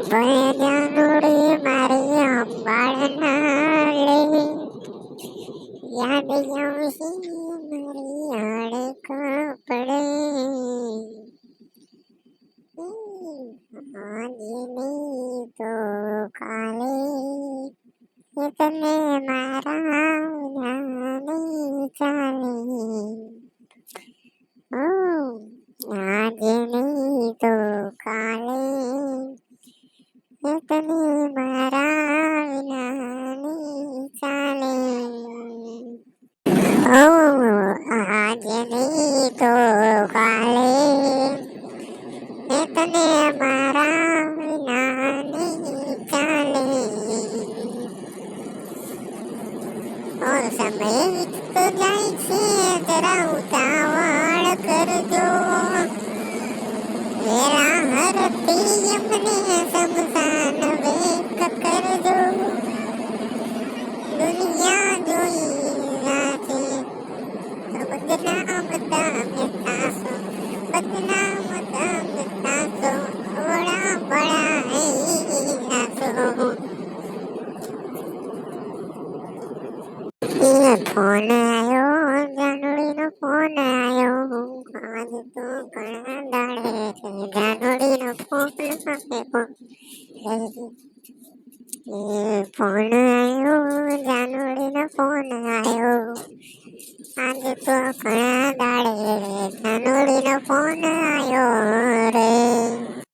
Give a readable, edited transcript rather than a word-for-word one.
ભણ્યાનુડી મારી અંબાળના લે યાદ આવશે મારી આડે કપડે આજે નહીં તો કાલે તને મારા વિના ચાલે આજે નહીં તો કાલે તને મારા વિના ચાલે આજે નહીં તો કાલે તને મારા વિના ચાલે સમય વીતતો જાય છે જરા ઉતાવળ કરજો વેરા હરતી અમને સમસાન વેક કરજો દુનિયા જોઈ રાખે તો બદનામ તમે થાશો બદનામ તમે થાશો ઓળા બળા નાશો ફોન આવ્યો જાનુડીનો ફોન આવ્યો આજે તો ઘણા દાડે છે જાનુડીનો ફોન ફોન આવ્યો જાનુડીનો ફોન આવ્યો આજે તો ઘણા દાડે જાનુડીનો ફોન આવ્યો રે